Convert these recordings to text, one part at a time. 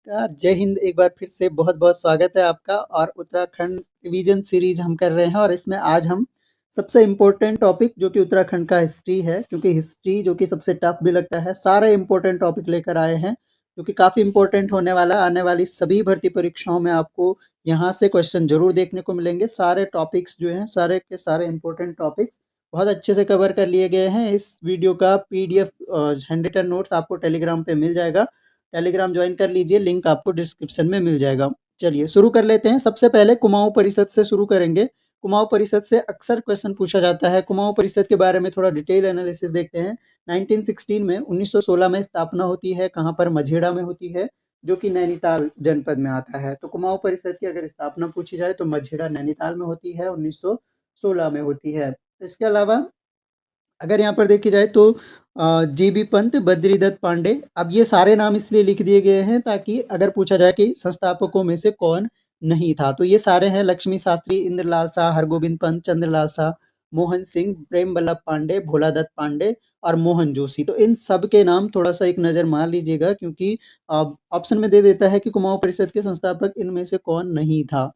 नमस्कार, जय हिंद। एक बार फिर से बहुत-बहुत स्वागत है आपका और उत्तराखंड रिवीजन सीरीज हम कर रहे हैं और इसमें आज हम सबसे इम्पोर्टेंट टॉपिक जो कि उत्तराखंड का हिस्ट्री है, क्योंकि हिस्ट्री जो कि सबसे टफ भी लगता है, सारे इम्पोर्टेंट टॉपिक लेकर आए हैं, जो कि काफ़ी इम्पोर्टेंट होने वाला है। आने वाली सभी भर्ती परीक्षाओं में आपको यहाँ से क्वेश्चन ज़रूर देखने को मिलेंगे। सारे टॉपिक्स जो हैं, सारे के सारे इम्पोर्टेंट टॉपिक्स बहुत अच्छे से कवर कर लिए गए हैं। इस वीडियो का पीडीएफ हैंड रिटन नोट्स आपको टेलीग्राम पे मिल जाएगा। टेलीग्राम ज्वाइन कर लीजिए, लिंक आपको डिस्क्रिप्शन में मिल जाएगा। चलिए शुरू कर लेते हैं। सबसे पहले कुमाऊं परिषद से शुरू करेंगे। कुमाऊं परिषद से अक्सर क्वेश्चन पूछा जाता है। कुमाऊं परिषद के बारे में थोड़ा डिटेल एनालिसिस देखते हैं। 1916 में 1916 में स्थापना होती है। कहाँ पर? मझेड़ा में होती है, जो कि नैनीताल जनपद में आता है। तो कुमाऊं परिषद की अगर स्थापना पूछी जाए तो मझेड़ा नैनीताल में होती है, 1916 में होती है। इसके अलावा अगर यहाँ पर देखी जाए तो जीबी पंत, बद्रीदत्त पांडे। अब ये सारे नाम इसलिए लिख दिए गए हैं ताकि अगर पूछा जाए कि संस्थापकों में से कौन नहीं था, तो ये सारे हैं: लक्ष्मी शास्त्री, इंद्रलाल शाह, हरगोविंद पंत, चंद्रलाल शाह, मोहन सिंह, प्रेम वल्लभ पांडे, भोलादत्त पांडे और मोहन जोशी। तो इन सब के नाम थोड़ा सा एक नज़र मार लीजिएगा, क्योंकि ऑप्शन में दे देता है कि कुमाऊं परिषद के संस्थापक इनमें से कौन नहीं था।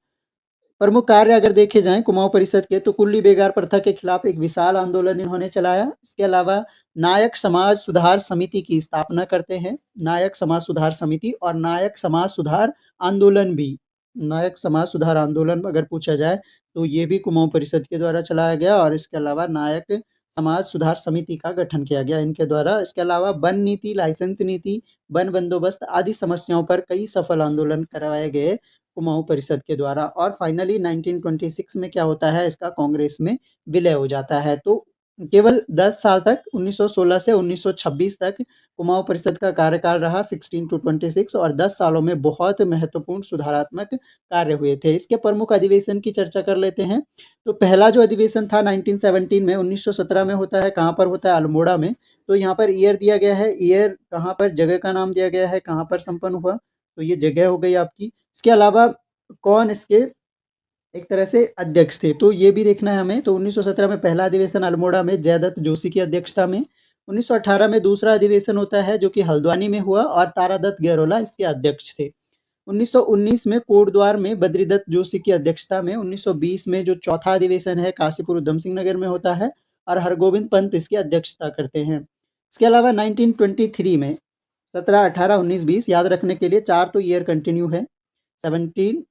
प्रमुख कार्य अगर देखे जाएं कुमाऊं परिषद के, तो कुल्ली बेगार प्रथा के खिलाफ एक विशाल आंदोलन इन्होंने चलाया। इसके अलावा नायक समाज सुधार समिति की स्थापना करते हैं। नायक समाज सुधार समिति और नायक समाज सुधार आंदोलन भी, नायक समाज सुधार आंदोलन अगर पूछा जाए तो ये भी कुमाऊं परिषद के द्वारा चलाया गया। और इसके अलावा नायक समाज सुधार समिति का गठन किया गया इनके द्वारा। इसके अलावा वन नीति, लाइसेंस नीति, वन बंदोबस्त आदि समस्याओं पर कई सफल आंदोलन करवाए गए कुमाऊं परिषद के द्वारा। और फाइनली 1926 में क्या होता है, इसका कांग्रेस में विलय हो जाता है। तो केवल 10 साल तक, 1916 से 1926 तक कुमाऊं परिषद का कार्यकाल रहा, 16 टू 26, और 10 सालों में बहुत महत्वपूर्ण सुधारात्मक कार्य हुए थे। इसके प्रमुख अधिवेशन की चर्चा कर लेते हैं। तो पहला जो अधिवेशन था 1917 में, 1917 में होता है। कहाँ पर होता है? अल्मोड़ा में। तो यहाँ पर ईयर दिया गया है, ईयर कहाँ पर, जगह का नाम दिया गया है, कहाँ पर संपन्न हुआ, तो ये जगह हो गई आपकी। इसके अलावा कौन इसके एक तरह से अध्यक्ष थे, तो ये भी देखना है हमें। तो 1917 में पहला अधिवेशन अल्मोड़ा में जयदत्त जोशी की अध्यक्षता में। 1918 में दूसरा अधिवेशन होता है, जो कि हल्द्वानी में हुआ, और तारादत्त गहरोला इसके अध्यक्ष थे। 1919 में कोटद्वार में बद्रीदत्त जोशी की अध्यक्षता में। 1920 में जो चौथा अधिवेशन है काशीपुर उधम सिंह नगर में होता है, और हरगोविंद पंत इसकी अध्यक्षता करते हैं। इसके अलावा 1923 में 17, 18, 19, 20 याद रखने के लिए चार तो ईयर कंटिन्यू है, 17,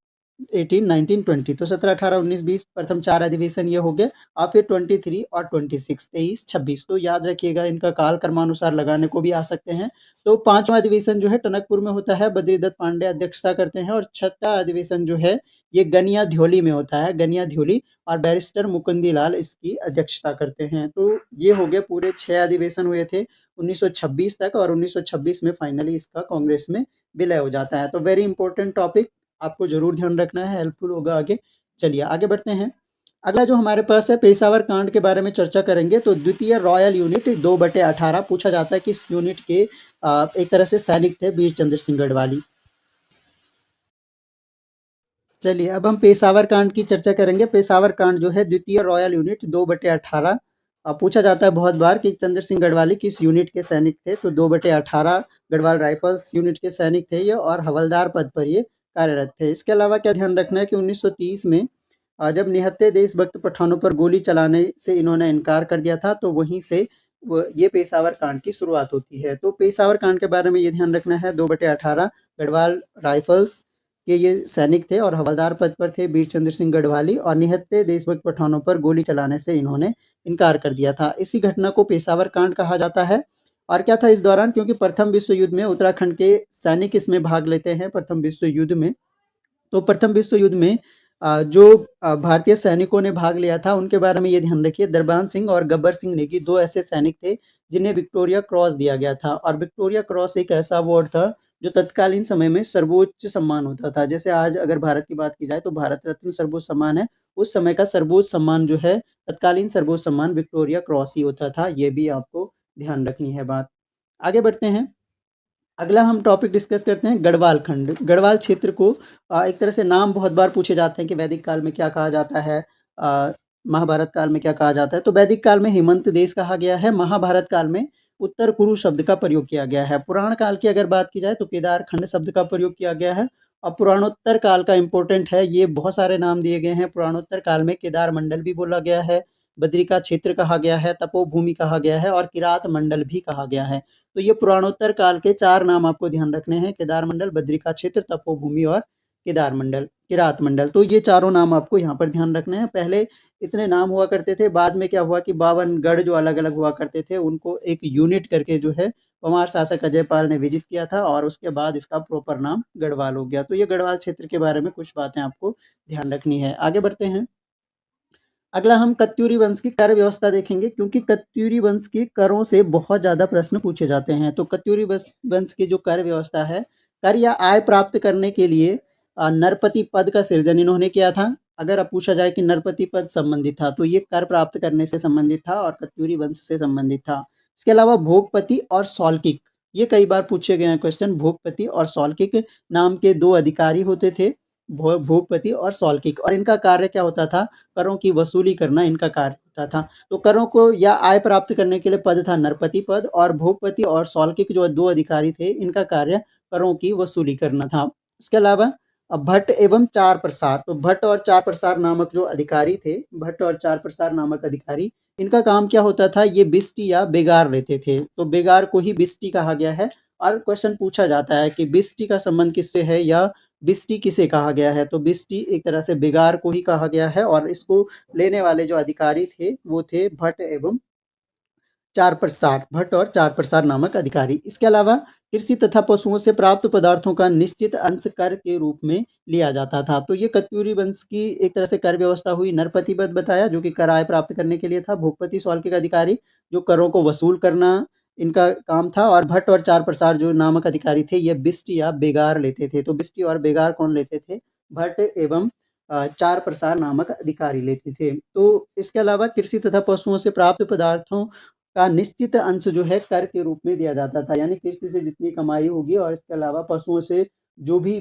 18, 19, 20। तो 17, 18, 19, 20 प्रथम चार अधिवेशन ये हो गए, और फिर 23 और 26, 23, 26। तो याद रखिएगा, इनका काल क्रमानुसार लगाने को भी आ सकते हैं। तो पांचवा अधिवेशन जो है टनकपुर में होता है, बद्रीदत्त पांडे अध्यक्षता करते हैं। और छठा अधिवेशन जो है ये गनिया ध्योली में होता है, गनिया ध्योली, और बैरिस्टर मुकुंदी लाल इसकी अध्यक्षता करते हैं। तो ये हो गए, पूरे 6 अधिवेशन हुए थे 1926 तक, और 1926 में फाइनली इसका कांग्रेस में विलय हो जाता है। तो वेरी इंपॉर्टेंट टॉपिक, आपको जरूर ध्यान रखना है, हेल्पफुल होगा आगे। चलिए आगे बढ़ते हैं। अगला जो हमारे पास है, पेशावर कांड के बारे में चर्चा करेंगे। तो द्वितीय रॉयल यूनिट 2/18 पूछा जाता है कि इस यूनिट के एक तरह से सैनिक थे वीर चंद्र सिंह गढ़वाली। चलिए अब हम पेशावर कांड की चर्चा करेंगे। पेशावर कांड जो है द्वितीय रॉयल यूनिट 2/18 पूछा जाता है बहुत बार कि चंद्र सिंह गढ़वाली किस यूनिट के सैनिक थे। तो 2/18 गढ़वाल राइफल्स यूनिट के सैनिक थे ये, और हवलदार पद पर ये कार्यरत थे। इसके अलावा क्या ध्यान रखना है कि 1930 में जब निहत्थे देशभक्त पठानों पर गोली चलाने से इन्होंने इनकार कर दिया था, तो वहीं से ये पेशावर कांड की शुरुआत होती है। तो पेशावर कांड के बारे में ये ध्यान रखना है, 2/18 गढ़वाल राइफल्स के ये सैनिक थे और हवलदार पद पर थे वीर चंद्र सिंह गढ़वाली, और निहत्थे देशभक्त पठानों पर गोली चलाने से इन्होंने इनकार कर दिया था। इसी घटना को पेशावर कांड कहा जाता है। और क्या था इस दौरान, क्योंकि प्रथम विश्व युद्ध में उत्तराखंड के सैनिक इसमें भाग लेते हैं, प्रथम विश्व युद्ध में। तो प्रथम विश्व युद्ध में जो भारतीय सैनिकों ने भाग लिया था उनके बारे में ये ध्यान रखिए। दरबान सिंह और गब्बर सिंह नेगी दो ऐसे सैनिक थे जिन्हें विक्टोरिया क्रॉस दिया गया था। और विक्टोरिया क्रॉस एक ऐसा अवार्ड था जो तत्कालीन समय में सर्वोच्च सम्मान होता था। जैसे आज अगर भारत की बात की जाए तो भारत रत्न सर्वोच्च सम्मान है, उस समय का सर्वोच्च सम्मान जो है, तत्कालीन सर्वोच्च सम्मान विक्टोरिया क्रॉस ही होता था। ये भी आपको ध्यान रखनी है बात। आगे बढ़ते हैं। अगला हम टॉपिक डिस्कस करते हैं गढ़वाल खंड। गढ़वाल क्षेत्र को एक तरह से नाम बहुत बार पूछे जाते हैं कि वैदिक काल में क्या कहा जाता है, महाभारत काल में क्या कहा जाता है। तो वैदिक काल में हेमंत देश कहा गया है, महाभारत काल में उत्तर कुरु शब्द का प्रयोग किया गया है। पुराण काल की अगर बात की जाए तो केदार खंड शब्द का प्रयोग किया गया है। और पुराणोत्तर काल का इम्पोर्टेंट है, ये बहुत सारे नाम दिए गए हैं। पुराणोत्तर काल में केदार मंडल भी बोला गया है, बद्रिका क्षेत्र कहा गया है, तपोभूमि कहा गया है और किरात मंडल भी कहा गया है। तो ये पुराणोत्तर काल के 4 नाम आपको ध्यान रखने हैं, केदार मंडल, बद्रिका क्षेत्र, तपोभूमि और केदार मंडल, किरात मंडल। तो ये चारों नाम आपको यहाँ पर ध्यान रखने हैं। पहले इतने नाम हुआ करते थे, बाद में क्या हुआ कि 52 गढ़ जो अलग-अलग हुआ करते थे, उनको एक यूनिट करके जो है परमार शासक अजयपाल ने विजित किया था और उसके बाद इसका प्रॉपर नाम गढ़वाल हो गया। तो ये गढ़वाल क्षेत्र के बारे में कुछ बातें आपको ध्यान रखनी है। आगे बढ़ते हैं। अगला हम कत्यूरी वंश की कर व्यवस्था देखेंगे, क्योंकि कत्यूरी वंश के करों से बहुत ज़्यादा प्रश्न पूछे जाते हैं। तो कत्यूरी वंश की जो कर व्यवस्था है, कर या आय प्राप्त करने के लिए नरपति पद का सृजन इन्होंने किया था। अगर अब पूछा जाए कि नरपति पद संबंधित था, तो ये कर प्राप्त करने से संबंधित था और कत्यूरी वंश से संबंधित था। इसके अलावा भोगपति और सौल्किक, ये कई बार पूछे गए हैं क्वेश्चन। भोगपति और सौल्किक नाम के 2 अधिकारी होते थे, भोगपति और सौल्किक, और इनका कार्य क्या होता था? करों की वसूली करना इनका कार्य होता था। तो करों को या आय प्राप्त करने के लिए पद था नरपति पद, और भोगपति और सौल्किक जो 2 अधिकारी थे, इनका कार्य करों की वसूली करना था। इसके अलावा भट्ट एवं चार प्रसार, तो भट्ट और चार प्रसार नामक जो अधिकारी थे, भट्ट और चार प्रसार नामक अधिकारी, इनका काम क्या होता था? ये बिस्टी या बेगार लेते थे। तो बेगार को ही बिस्टी कहा गया है। और क्वेश्चन पूछा जाता है कि बिस्टी का संबंध किससे है या बिस्टी किसे कहा गया है? तो बिस्टी एक तरह से बेगार को ही कहा गया है, और इसको लेने वाले जो अधिकारी थे वो थे भट्ट एवं चार प्रसार, भट्ट और चार प्रसार नामक अधिकारी। इसके अलावा कृषि तथा पशुओं से प्राप्त पदार्थों का निश्चित अंश कर के रूप में लिया जाता था। तो ये कत्यूरी वंश की एक तरह से कर व्यवस्था हुई। नरपति पद बताया जो कि कर आय प्राप्त करने के लिए था, भोगपति सौल्किक अधिकारी जो करों को वसूल करना इनका काम था, और भट्ट और चार प्रसार जो नामक अधिकारी थे ये बिस्टी या बेगार लेते थे। तो बिस्टी और बेगार कौन लेते थे? भट्ट एवं चार प्रसार नामक अधिकारी लेते थे। तो इसके अलावा कृषि तथा पशुओं से प्राप्त पदार्थों का निश्चित अंश जो है कर के रूप में दिया जाता था, यानी कृषि से जितनी कमाई होगी और इसके अलावा पशुओं से जो भी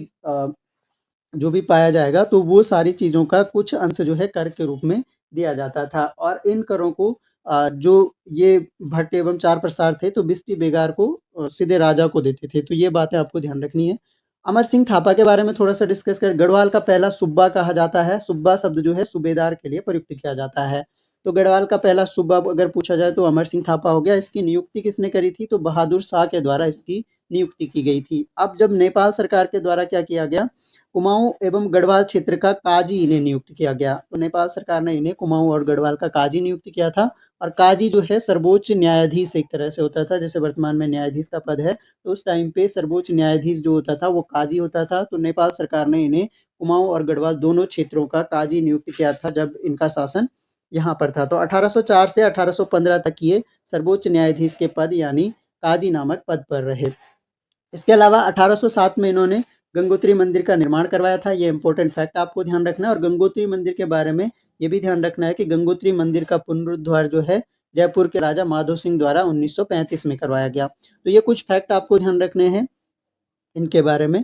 जो भी पाया जाएगा, तो वो सारी चीज़ों का कुछ अंश जो है कर के रूप में दिया जाता था। और इन करों को जो ये भट्ट एवं चार प्रसार थे, तो बिस्टी बेगार को सीधे राजा को देते थे। तो ये बातें आपको ध्यान रखनी है। अमर सिंह थापा के बारे में थोड़ा-सा डिस्कस करें। गढ़वाल का पहला सूबा कहा जाता है। सूबा शब्द जो है सूबेदार के लिए प्रयुक्त किया जाता है। तो गढ़वाल का पहला सूबा अगर पूछा जाए तो अमर सिंह थापा हो गया। इसकी नियुक्ति किसने करी थी? तो बहादुर शाह के द्वारा इसकी नियुक्ति की गई थी। अब जब नेपाल सरकार के द्वारा क्या किया गया? कुमाऊँ एवं गढ़वाल क्षेत्र का काजी इन्हें नियुक्त किया गया। तो नेपाल सरकार ने इन्हें कुमाऊँ और गढ़वाल का काजी नियुक्त किया था। और काजी जो है सर्वोच्च न्यायाधीश एक तरह से होता था, जैसे वर्तमान में न्यायाधीश का पद है, तो उस टाइम पे सर्वोच्च न्यायाधीश जो होता था वो काजी होता था। तो नेपाल सरकार ने इन्हें कुमाऊँ और गढ़वाल दोनों क्षेत्रों का काजी नियुक्त किया था जब इनका शासन यहाँ पर था। तो 1804 से 1815 तक ये सर्वोच्च न्यायाधीश के पद यानी काजी नामक पद पर रहे। इसके अलावा 1807 में इन्होंने गंगोत्री मंदिर का निर्माण करवाया था। ये इंपॉर्टेंट फैक्ट आपको ध्यान रखना है। और गंगोत्री मंदिर के बारे में ये भी ध्यान रखना है कि गंगोत्री मंदिर का पुनरुद्धार जो है जयपुर के राजा माधो सिंह द्वारा 1935 में करवाया गया। तो ये कुछ फैक्ट आपको ध्यान रखने हैं इनके बारे में,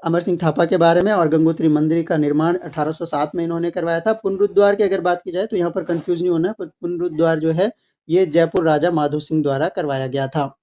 अमर सिंह थापा के बारे में। और गंगोत्री मंदिर का निर्माण 1807 में इन्होंने करवाया था। पुनरुद्धार की अगर बात की जाए तो यहाँ पर कंफ्यूज नहीं होना है, पर पुनरुद्धार जो है ये जयपुर राजा माधो सिंह द्वारा करवाया गया था।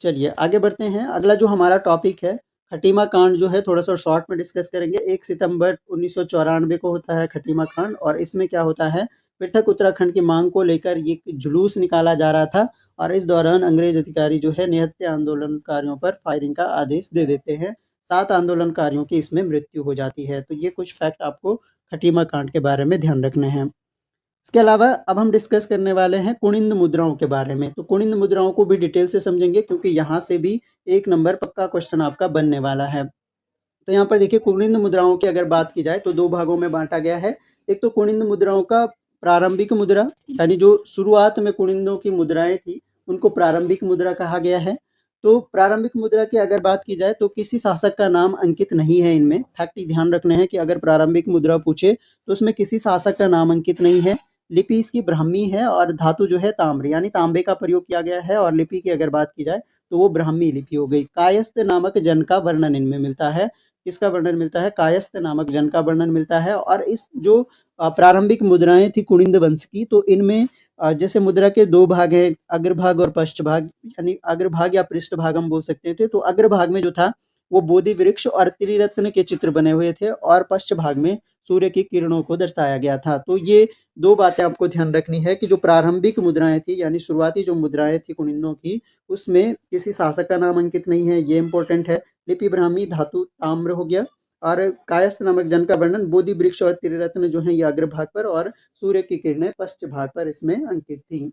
चलिए आगे बढ़ते हैं। अगला जो हमारा टॉपिक है खटीमा कांड जो है थोड़ा सा शॉर्ट में डिस्कस करेंगे। 1 सितंबर 1994 को होता है खटीमा कांड, और इसमें क्या होता है? पृथक उत्तराखंड की मांग को लेकर ये जुलूस निकाला जा रहा था, और इस दौरान अंग्रेज अधिकारी जो है निहत्थे आंदोलनकारियों पर फायरिंग का आदेश दे देते हैं। 7 आंदोलनकारियों की इसमें मृत्यु हो जाती है। तो ये कुछ फैक्ट आपको खटीमा कांड के बारे में ध्यान रखने हैं। इसके अलावा अब हम डिस्कस करने वाले हैं कुनिंद मुद्राओं के बारे में। तो कुनिंद मुद्राओं को भी डिटेल से समझेंगे, क्योंकि यहाँ से भी 1 नंबर पक्का क्वेश्चन आपका बनने वाला है। तो यहाँ पर देखिए कुनिंद मुद्राओं की अगर बात की जाए तो 2 भागों में बांटा गया है। एक तो कुनिंद मुद्राओं का प्रारंभिक मुद्रा, यानी जो शुरुआत में कुनिंदों की मुद्राएं थी उनको प्रारंभिक मुद्रा कहा गया है। तो प्रारंभिक मुद्रा की अगर बात की जाए तो किसी शासक का नाम अंकित नहीं है इनमें। फैक्ट ध्यान रखने हैं कि अगर प्रारंभिक मुद्रा पूछे तो उसमें किसी शासक का नाम अंकित नहीं है। लिपि इसकी ब्राह्मी है और धातु जो है ताम्र यानी तांबे का प्रयोग किया गया है। और लिपि की अगर बात की जाए तो वो ब्राह्मी लिपि हो गई। कायस्थ नामक जन का वर्णन इनमें मिलता है। किसका वर्णन मिलता है? कायस्थ नामक जन का वर्णन मिलता है। और इस जो प्रारंभिक मुद्राएं थी कुनिंद वंश की, तो इनमें जैसे मुद्रा के 2 भाग हैं, अग्रभाग और पृष्ठभाग, यानी अग्रभाग या पृष्ठभाग हम बोल सकते थे। तो अग्रभाग में जो था वो बोधि वृक्ष और त्रिरत्न के चित्र बने हुए थे और पृष्ठभाग में सूर्य की किरणों को दर्शाया गया था। तो ये 2 बातें आपको ध्यान रखनी है कि जो प्रारंभिक मुद्राएँ थी, यानी शुरुआती जो मुद्राएँ थी कुनिंदों की, उसमें किसी शासक का नाम अंकित नहीं है, ये इम्पोर्टेंट है। लिपि ब्राह्मी, धातु ताम्र हो गया, और कायस्थ नामक जन का वर्णन बोधि वृक्ष और त्रिरत्न जो है ये अग्रभाग पर और सूर्य की किरणें पश्चभाग पर इसमें अंकित थी।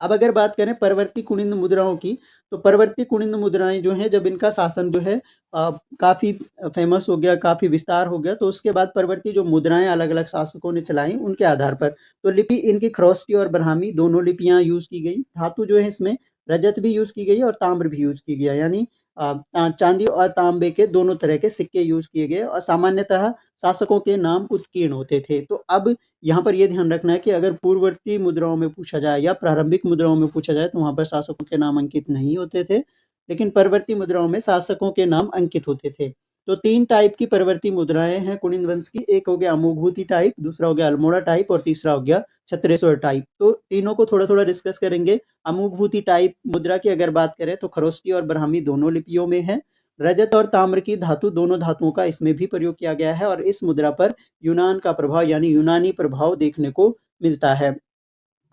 अब अगर बात करें परवर्ती कुनिंद मुद्राओं की, तो परवर्ती कुनिंद मुद्राएं जो हैं, जब इनका शासन जो है काफ़ी फेमस हो गया, काफ़ी विस्तार हो गया, तो उसके बाद परवर्ती जो मुद्राएं अलग अलग शासकों ने चलाई उनके आधार पर, तो लिपि इनकी खरोष्टी और ब्राह्मी दोनों लिपियां यूज की गई। धातु जो है इसमें रजत भी यूज की गई और ताम्र भी यूज की गया, यानी चांदी और तांबे के दोनों तरह के सिक्के यूज किए गए, और सामान्यतः शासकों के नाम उत्कीर्ण होते थे। तो अब यहाँ पर ये ध्यान रखना है कि अगर पूर्ववर्ती मुद्राओं में पूछा जाए या प्रारंभिक मुद्राओं में पूछा जाए तो वहाँ पर शासकों के नाम अंकित नहीं होते थे, लेकिन परवर्ती मुद्राओं में शासकों के नाम अंकित होते थे। तो 3 टाइप की परवर्ती मुद्राएं हैं कुनिंद वंश की। एक हो गया अमोघूती टाइप, दूसरा हो गया अल्मोड़ा टाइप और तीसरा हो गया छत्रेश्वर टाइप। तो तीनों को थोड़ा थोड़ा डिस्कस करेंगे। अमोघूती टाइप मुद्रा की अगर बात करें तो खरोष्टी और ब्राह्मी दोनों लिपियों में है। रजत और ताम्र की धातु दोनों धातुओं का इसमें भी प्रयोग किया गया है, और इस मुद्रा पर यूनान का प्रभाव यानी यूनानी प्रभाव देखने को मिलता है।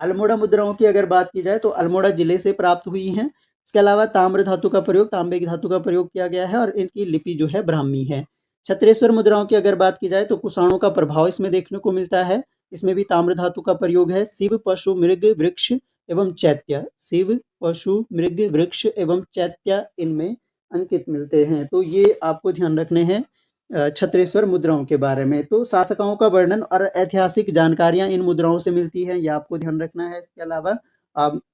अल्मोड़ा मुद्राओं की अगर बात की जाए तो अल्मोड़ा जिले से प्राप्त हुई हैं। इसके अलावा ताम्र धातु का प्रयोग, तांबे की धातु का प्रयोग किया गया है, और इनकी लिपि जो है ब्राह्मी है। छत्रेश्वर मुद्राओं की अगर बात की जाए तो कुषाणों का प्रभाव इसमें देखने को मिलता है। इसमें भी ताम्र धातु का प्रयोग है। शिव, पशु, मृग, वृक्ष एवं चैत्य, शिव, पशु, मृग, वृक्ष एवं चैत्य इनमें अंकित मिलते हैं। तो ये आपको ध्यान रखने हैं छत्रेश्वर मुद्राओं के बारे में। तो शासकों का वर्णन और ऐतिहासिक जानकारियां इन मुद्राओं से मिलती है, यह आपको ध्यान रखना है। इसके अलावा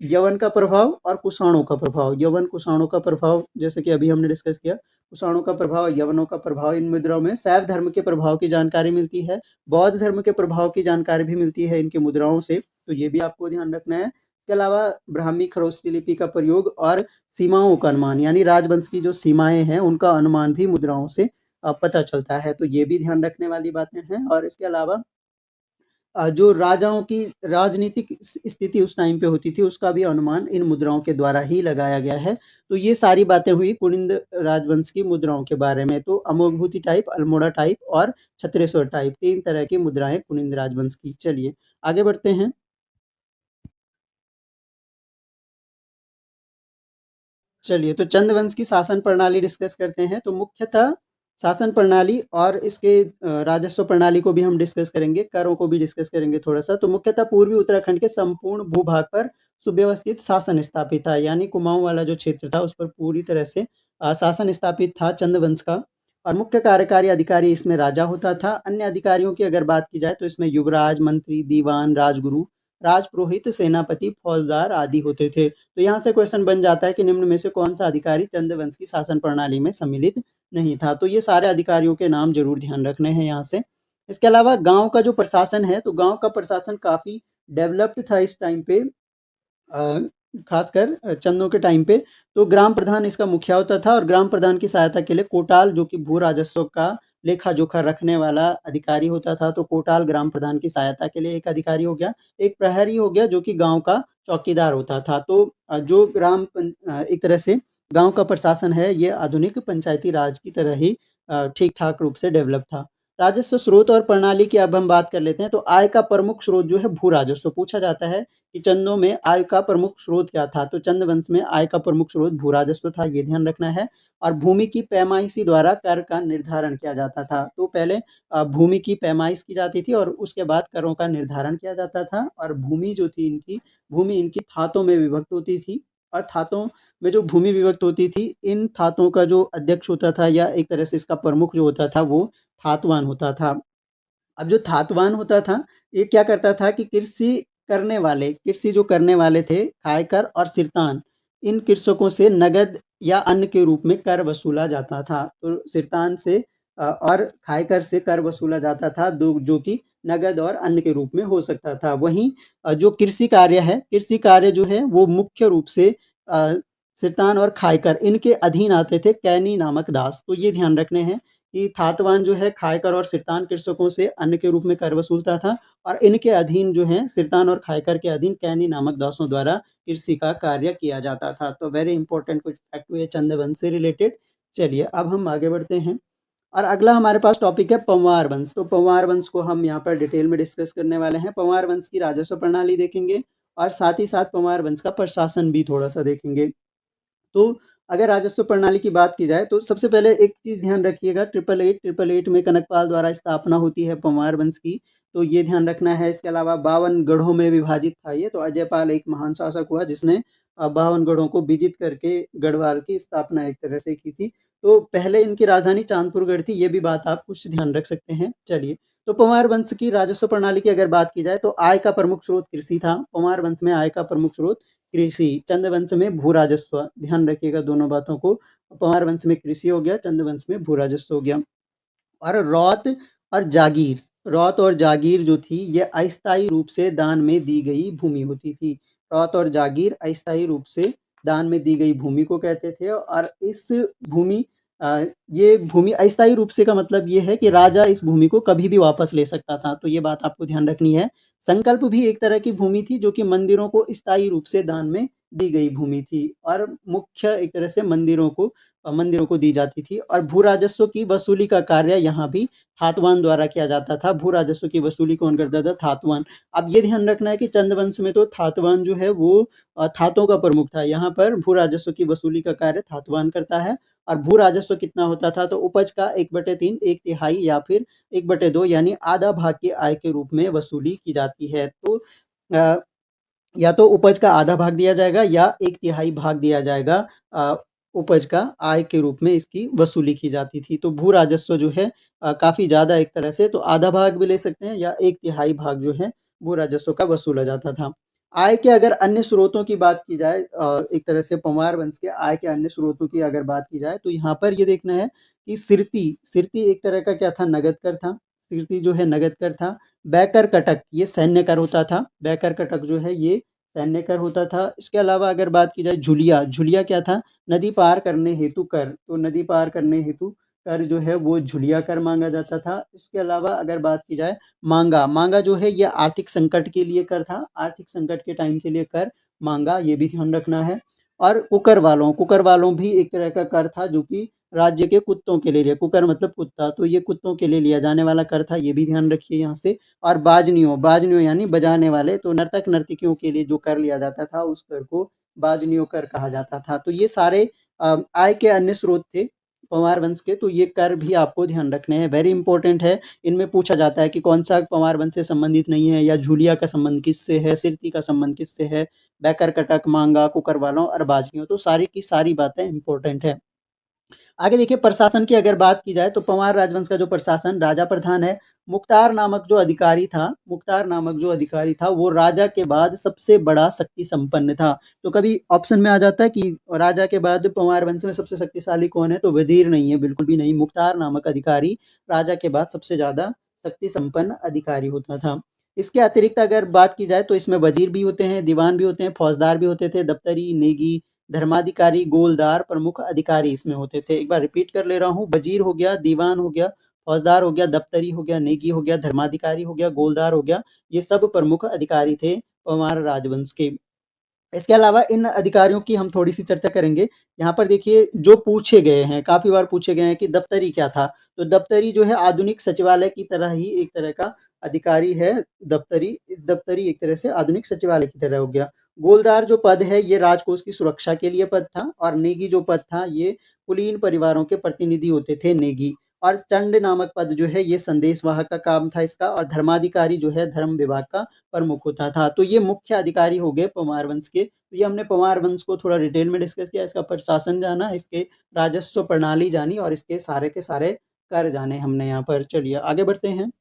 यवन का प्रभाव और कुषाणों का प्रभाव, यवन कुषाणों का प्रभाव जैसे कि अभी हमने डिस्कस किया, कुषाणों का प्रभाव, यवनों का प्रभाव, इन मुद्राओं में शैव धर्म के प्रभाव की जानकारी मिलती है, बौद्ध धर्म के प्रभाव की जानकारी भी मिलती है इनकी मुद्राओं से, तो ये भी आपको ध्यान रखना है। इसके अलावा ब्राह्मी खरोष्टी लिपि का प्रयोग और सीमाओं का अनुमान, यानी राजवंश की जो सीमाएं हैं उनका अनुमान भी मुद्राओं से पता चलता है, तो ये भी ध्यान रखने वाली बातें हैं। और इसके अलावा जो राजाओं की राजनीतिक स्थिति उस टाइम पे होती थी उसका भी अनुमान इन मुद्राओं के द्वारा ही लगाया गया है। तो ये सारी बातें हुई कुनिंद राजवंश की मुद्राओं के बारे में। तो अमोघभूति टाइप, अल्मोड़ा टाइप और छत्रेश्वर टाइप, 3 तरह की मुद्राएं कुनिंद राजवंश की। चलिए आगे बढ़ते हैं। चलिए तो चंद वंश की शासन प्रणाली डिस्कस करते हैं। तो मुख्यतः शासन प्रणाली और इसके राजस्व प्रणाली को भी हम डिस्कस करेंगे, करों को भी डिस्कस करेंगे थोड़ा सा। तो मुख्यतः पूर्वी उत्तराखंड के संपूर्ण भूभाग पर सुव्यवस्थित शासन स्थापित था, यानी कुमाऊं वाला जो क्षेत्र था उस पर पूरी तरह से शासन स्थापित था चंद वंश का। और मुख्य कार्यकारी अधिकारी इसमें राजा होता था। अन्य अधिकारियों की अगर बात की जाए तो इसमें युवराज, मंत्री, दीवान, राजगुरु, राजपुरोहित, सेनापति, फौजदार आदि होते थे। तो यहाँ से क्वेश्चन बन जाता है कि निम्न में से कौन सा अधिकारी चंद वंश की शासन प्रणाली में सम्मिलित नहीं था। तो ये सारे अधिकारियों के नाम जरूर ध्यान रखने हैं यहाँ से। इसके अलावा गांव का जो प्रशासन है, तो गांव का प्रशासन काफी डेवलप्ड था इस टाइम पे, खासकर चंदों के टाइम पे। तो ग्राम प्रधान इसका मुखिया होता था, और ग्राम प्रधान की सहायता के लिए कोटाल, जो कि भू राजस्व का लेखा जोखा रखने वाला अधिकारी होता था, तो कोटाल ग्राम प्रधान की सहायता के लिए एक अधिकारी हो गया। एक प्रहरी हो गया जो कि गांव का चौकीदार होता था। तो जो एक तरह से गांव का प्रशासन है ये आधुनिक पंचायती राज की तरह ही ठीक ठाक रूप से डेवलप था। राजस्व स्रोत और प्रणाली की अब हम बात कर लेते हैं। तो आय का प्रमुख स्रोत जो है भू राजस्व, पूछा जाता है कि चंदों में आय का प्रमुख स्रोत क्या था। तो चंद वंश में आय का प्रमुख स्रोत भू राजस्व था, ये ध्यान रखना है। और भूमि की पैमाइशी द्वारा कर का निर्धारण किया जाता था। तो पहले भूमि की पैमाइश की जाती थी और उसके बाद करों का निर्धारण किया जाता था। और भूमि जो थी इनकी, भूमि इनकी थातों में विभक्त होती थी, और थातों में जो भूमि विभक्त होती थी, इन थातों का जो अध्यक्ष होता था या एक तरह से इसका प्रमुख जो होता था वो थातवान होता था। अब जो थातवान होता था ये क्या करता था कि कृषि जो करने वाले थे, खायकर और सिरतान, इन कृषकों से नगद या अन्न के रूप में कर वसूला जाता था। तो सिरतान से और खायकर से कर वसूला जाता था, जो कि नगद और अन्न के रूप में हो सकता था। वहीं जो कृषि कार्य है, कृषि कार्य जो है वो मुख्य रूप से सिरतान और खायकर इनके अधीन आते थे कैनी नामक दास। तो ये ध्यान रखने हैं कि थातवान जो है खायकर और सिरतान कृषकों से अन्न के रूप में कर वसूलता था और इनके अधीन जो है सिरतान और खायकर के अधीन कैनी नामक दासों द्वारा कृषि का कार्य किया जाता था। तो वेरी इंपॉर्टेंट कुछ फैक्ट हुए चंद्रवंश से रिलेटेड। चलिए अब हम आगे बढ़ते हैं और अगला हमारे पास टॉपिक है पंवार वंश। तो पंवार वंश को हम यहाँ पर डिटेल में डिस्कस करने वाले हैं। पंवार वंश की राजस्व प्रणाली देखेंगे और साथ ही साथ पंवार वंश का प्रशासन भी थोड़ा सा देखेंगे। तो अगर राजस्व प्रणाली की बात की जाए तो सबसे पहले एक चीज ध्यान रखिएगा, ट्रिपल एट में कनकपाल द्वारा स्थापना होती है पंवार वंश की, तो ये ध्यान रखना है। इसके अलावा 52 गढ़ों में विभाजित था ये। तो अजयपाल एक महान शासक हुआ जिसने 52 गढ़ों को विजित करके गढ़वाल की स्थापना एक तरह से की थी। तो पहले इनकी राजधानी चांदपुर गढ़ थी, ये भी बात आप कुछ ध्यान रख सकते हैं। चलिए, तो पंवार वंश की राजस्व प्रणाली की अगर बात की जाए तो आय का प्रमुख स्रोत कृषि था। पंवार वंश में आय का प्रमुख स्रोत कृषि। चंद्रवंश में भू राजस्व, ध्यान रखिएगा दोनों बातों को। पंवार वंश में कृषि हो गया, चंद्रवंश में भू राजस्व हो गया। और और जागीर रौत और जागीर जो थी ये अस्थायी रूप से दान में दी गई भूमि होती थी। रौत और जागीर अस्थायी रूप से दान में दी गई भूमि को कहते थे। और इस भूमि ये भूमि अस्थायी रूप से का मतलब ये है कि राजा इस भूमि को कभी भी वापस ले सकता था। तो ये बात आपको ध्यान रखनी है। संकल्प भी एक तरह की भूमि थी जो कि मंदिरों को स्थायी रूप से दान में दी गई भूमि थी और मुख्य एक तरह से मंदिरों को दी जाती थी। और भू राजस्व की वसूली का कार्य यहाँ भी थातवान द्वारा किया जाता था। भू राजस्व की वसूली कौन करता था? थातवान। अब ये ध्यान रखना है कि चंद्रवंश में तो थातवान जो है वो थातों का प्रमुख था। यहाँ पर भू राजस्व की वसूली का कार्य थातवान करता है। और भू राजस्व कितना होता था? तो उपज का 1/3, 1/3 या फिर 1/2 यानी आधा भाग की आय के रूप में वसूली की जाती है। तो अ, या तो उपज का आधा भाग दिया जाएगा या 1/3 भाग दिया जाएगा। उपज का आय के रूप में इसकी वसूली की जाती थी। तो भू राजस्व जो है काफ़ी ज़्यादा एक तरह से, तो आधा भाग भी ले सकते हैं या 1/3 भाग जो है भू राजस्व का वसूला जाता था। आय के अगर अन्य स्रोतों की बात की जाए, एक तरह से पंवार वंश के आय के अन्य स्रोतों की अगर बात की जाए तो यहाँ पर ये देखना है कि सिरती एक तरह का क्या था? नगद कर था। सिरती जो है नगद कर था। बैकर कटक ये सैन्य कर होता था। बैकर कटक जो है ये सैन्य कर होता था। इसके अलावा अगर बात की जाए झुलिया, झुलिया क्या था? नदी पार करने हेतु कर। तो नदी पार करने हेतु कर जो है वो झुलिया कर मांगा जाता था। इसके अलावा अगर बात की जाए मांगा, मांगा जो है ये आर्थिक संकट के लिए कर था। आर्थिक संकट के टाइम के लिए कर मांगा, ये भी ध्यान रखना है। और कुकर वालों भी एक तरह का कर था जो कि राज्य के कुत्तों के लिए, कुकर मतलब कुत्ता, तो ये कुत्तों के लिए लिया जाने वाला कर था, ये भी ध्यान रखिए यहाँ से। और बाजनियों यानी बजाने वाले, तो नर्तक नर्तकियों के लिए जो कर लिया जाता था उस कर को बाजनियों कर कहा जाता था। तो ये सारे आय के अन्य स्रोत थे पंवार वंश के। तो ये कर भी आपको ध्यान रखने हैं, वेरी इंपॉर्टेंट है। इनमें पूछा जाता है कि कौन सा पंवार वंश से संबंधित नहीं है, या झूलिया का संबंध किससे है, सिरती का संबंध किससे है, बैकर कटक, मांगा, कुकर वालों और बाजनियों। तो सारी की सारी बातें इंपॉर्टेंट है। आगे देखिए प्रशासन की अगर बात की जाए तो पंवार राजवंश का जो प्रशासन, राजा प्रधान है। मुख्तार नामक जो अधिकारी था वो राजा के बाद सबसे बड़ा शक्ति संपन्न था। तो कभी ऑप्शन में आ जाता है कि राजा के बाद पंवार वंश में सबसे शक्तिशाली कौन है? तो वजीर नहीं है, बिल्कुल भी नहीं। मुख्तार नामक अधिकारी राजा के बाद सबसे ज्यादा शक्ति संपन्न अधिकारी होता था। इसके अतिरिक्त अगर बात की जाए तो इसमें वजीर भी होते हैं, दीवान भी होते हैं, फौजदार भी होते थे, दफ्तरी, नेगी, धर्माधिकारी, गोलदार, प्रमुख अधिकारी इसमें होते थे। एक बार रिपीट कर ले रहा हूँ, वजीर हो गया, दीवान हो गया, फौजदार हो गया, दफ्तरी हो गया, नेगी हो गया, धर्माधिकारी हो गया, गोलदार हो गया। ये सब प्रमुख अधिकारी थे पंवार राजवंश के। इसके अलावा इन अधिकारियों की हम थोड़ी सी चर्चा करेंगे। यहाँ पर देखिए जो पूछे गए हैं, काफी बार पूछे गए हैं कि दफ्तरी क्या था? तो दफ्तरी जो है आधुनिक सचिवालय की तरह ही एक तरह का अधिकारी है। दफ्तरी दफ्तरी एक तरह से आधुनिक सचिवालय की तरह हो गया। गोलदार जो पद है ये राजकोष की सुरक्षा के लिए पद था। और नेगी जो पद था ये कुलीन परिवारों के प्रतिनिधि होते थे, नेगी। और चंड नामक पद जो है ये संदेशवाहक का काम था इसका। और धर्माधिकारी जो है धर्म विभाग का प्रमुख होता था। तो ये मुख्य अधिकारी हो गए पंवार वंश के। तो ये हमने पंवार वंश को थोड़ा डिटेल में डिस्कस किया, इसका प्रशासन जाना, इसके राजस्व प्रणाली जानी और इसके सारे के सारे कर जाने हमने यहाँ पर। चलिए आगे बढ़ते हैं।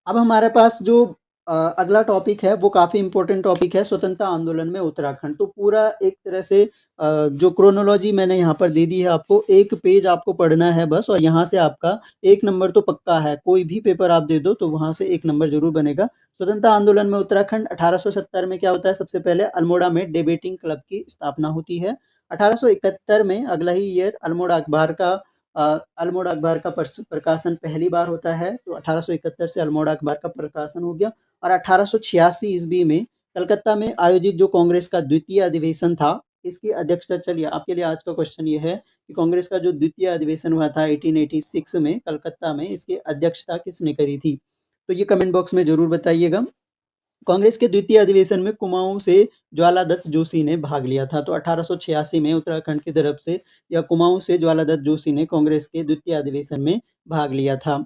अब हमारे पास जो अगला टॉपिक है वो काफ़ी इम्पोर्टेंट टॉपिक है, स्वतंत्रता आंदोलन में उत्तराखंड। तो पूरा एक तरह से जो क्रोनोलॉजी मैंने यहाँ पर दे दी है आपको, एक पेज आपको पढ़ना है बस, और यहाँ से आपका 1 नंबर तो पक्का है। कोई भी पेपर आप दे दो तो वहाँ से 1 नंबर ज़रूर बनेगा। स्वतंत्रता आंदोलन में उत्तराखंड 1870 में क्या होता है? सबसे पहले अल्मोड़ा में डिबेटिंग क्लब की स्थापना होती है। 1871 में, अगला ही ईयर, अल्मोड़ा अखबार का अल्मोड़ा अखबार का प्रकाशन पहली बार होता है। तो 1871 से अल्मोड़ा अखबार का प्रकाशन हो गया और 1886 ईस्वी में कलकत्ता में आयोजित जो कांग्रेस का द्वितीय अधिवेशन था, इसकी अध्यक्षता, चलिए आपके लिए आज का क्वेश्चन ये है कि कांग्रेस का जो द्वितीय अधिवेशन हुआ था 1886 में कलकत्ता में, इसकी अध्यक्षता किसने करी थी? तो ये कमेंट बॉक्स में जरूर बताइएगा। कांग्रेस के द्वितीय अधिवेशन में कुमाऊं से ज्वालादत्त जोशी ने भाग लिया था। तो 1886 में उत्तराखंड की तरफ से या कुमाऊं से ज्वालादत्त जोशी ने कांग्रेस के द्वितीय अधिवेशन में भाग लिया था।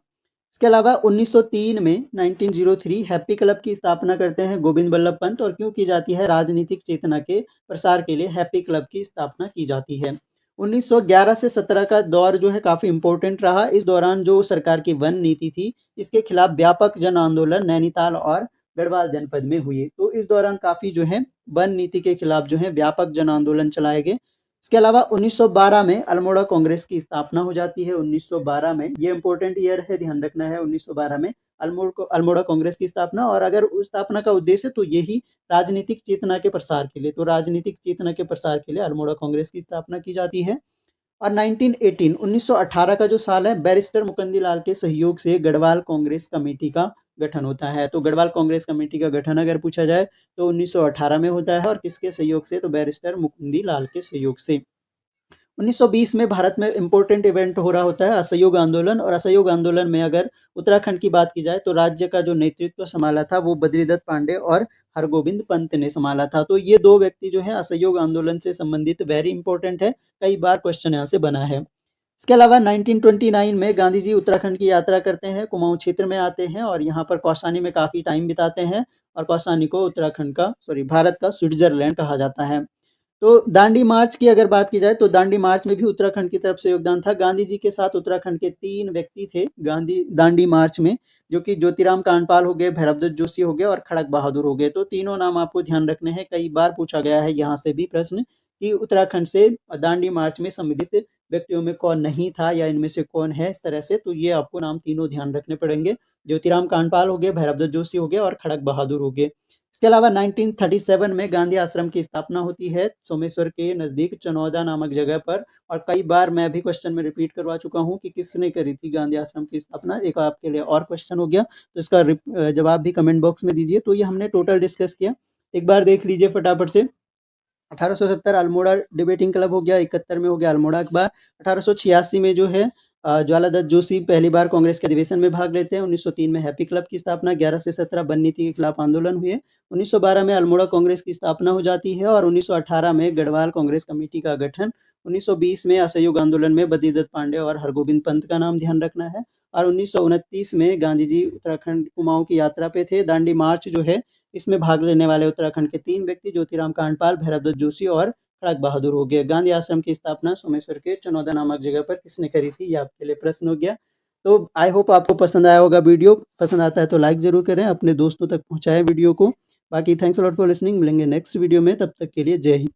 इसके अलावा 1903 में 1903 हैप्पी क्लब की स्थापना करते हैं गोविंद बल्लभ पंत। और क्यों की जाती है? राजनीतिक चेतना के प्रसार के लिए हैप्पी क्लब की स्थापना की जाती है। 1911 से 17 का दौर जो है काफी इंपॉर्टेंट रहा। इस दौरान जो सरकार की वन नीति थी, इसके खिलाफ व्यापक जन आंदोलन नैनीताल और गढ़वाल जनपद में हुए। तो इस दौरान काफी जो है वन नीति के खिलाफ जो है व्यापक जन आंदोलन चलाए गए। इसके अलावा 1912 में अल्मोड़ा कांग्रेस की स्थापना हो जाती है। 1912 में, ये इंपॉर्टेंट ईयर है, ध्यान रखना है, 1912 में अल्मोड़ा कांग्रेस की स्थापना। और अगर उस स्थापना का उद्देश्य तो यही राजनीतिक चेतना के प्रसार के लिए, तो राजनीतिक चेतना के प्रसार के लिए अल्मोड़ा कांग्रेस की स्थापना की जाती है। और 1918 का जो साल है, बैरिस्टर मुकुंदी लाल के सहयोग से गढ़वाल कांग्रेस कमेटी का गठन होता है। तो गढ़वाल कांग्रेस कमेटी का गठन अगर पूछा जाए तो 1918 में होता है। और किसके सहयोग से? तो बैरिस्टर मुकुंदी लाल के सहयोग से। 1920 में भारत में इंपॉर्टेंट इवेंट हो रहा होता है असहयोग आंदोलन। और असहयोग आंदोलन में अगर उत्तराखंड की बात की जाए तो राज्य का जो नेतृत्व संभाला था वो बद्रीदत्त पांडे और हरगोविंद पंत ने संभाला था। तो ये दो व्यक्ति जो है असहयोग आंदोलन से संबंधित वेरी इंपॉर्टेंट है, कई बार क्वेश्चन यहाँ से बना है। इसके अलावा 1929 में गांधी जी उत्तराखंड की यात्रा करते हैं, कुमाऊं क्षेत्र में आते हैं और यहाँ पर कौसानी में काफी टाइम बिताते हैं। और कौसानी को भारत का स्विट्जरलैंड कहा जाता है। तो दांडी मार्च की अगर बात की जाए तो दांडी मार्च में भी उत्तराखंड की तरफ से योगदान था। गांधी जी के साथ उत्तराखंड के 3 व्यक्ति थे गांधी दांडी मार्च में, जो कि ज्योतिराम कांडपाल हो गए, भैरवदत्त जोशी हो गए और खड़क बहादुर हो गए। तो तीनों नाम आपको ध्यान रखने हैं, कई बार पूछा गया है यहाँ से भी प्रश्न कि उत्तराखंड से दांडी मार्च में सम्मिलित व्यक्तियों में कौन नहीं था या इनमें से कौन है, इस तरह से। तो ये आपको नाम तीनों ध्यान रखने पड़ेंगे, ज्योतिराम कांडपाल हो गए, भैरवदत्त जोशी हो गए और खड़क बहादुर हो गए। इसके अलावा 1937 में गांधी आश्रम की स्थापना होती है सोमेश्वर के नजदीक चनौदा नामक जगह पर। और कई बार मैं भी क्वेश्चन में रिपीट करवा चुका हूं कि किसने करी थी गांधी आश्रम की स्थापना। एक आपके लिए और क्वेश्चन हो गया, तो इसका जवाब भी कमेंट बॉक्स में दीजिए। तो ये हमने टोटल डिस्कस किया, एक बार देख लीजिए फटाफट से। 1870 अल्मोड़ा डिबेटिंग क्लब हो गया, 71 में हो गया अल्मोड़ा अखबार। 1886 में जो है ज्वालादत्त जोशी पहली बार कांग्रेस के अधिवेशन में भाग लेते हैं। 1903 में हैप्पी क्लब की स्थापना, 11 से 17 वन नीति के खिलाफ आंदोलन हुए। 1912 में अल्मोड़ा कांग्रेस की स्थापना हो जाती है और 1918 में गढ़वाल कांग्रेस कमेटी का गठन। 1920 में असहयोग आंदोलन में बद्रीदत्त पांडे और हरगोविंद पंत का नाम ध्यान रखना है। और 1929 में गांधी जी उत्तराखंड कुमाऊं की यात्रा पे थे। दांडी मार्च जो है, इसमें भाग लेने वाले उत्तराखंड के 3 व्यक्ति ज्योतिराम कांडपाल, भैरवदत्त जोशी और खड़क बहादुर हो गए। गांधी आश्रम की स्थापना सोमेश्वर के चनौदा नामक जगह पर किसने करी थी, ये आपके लिए प्रश्न हो गया। तो आई होप आपको पसंद आया होगा वीडियो। पसंद आता है तो लाइक जरूर करें, अपने दोस्तों तक पहुंचाएं वीडियो को। बाकी thanks a lot for listening, मिलेंगे नेक्स्ट वीडियो में, तब तक के लिए जय हिंद।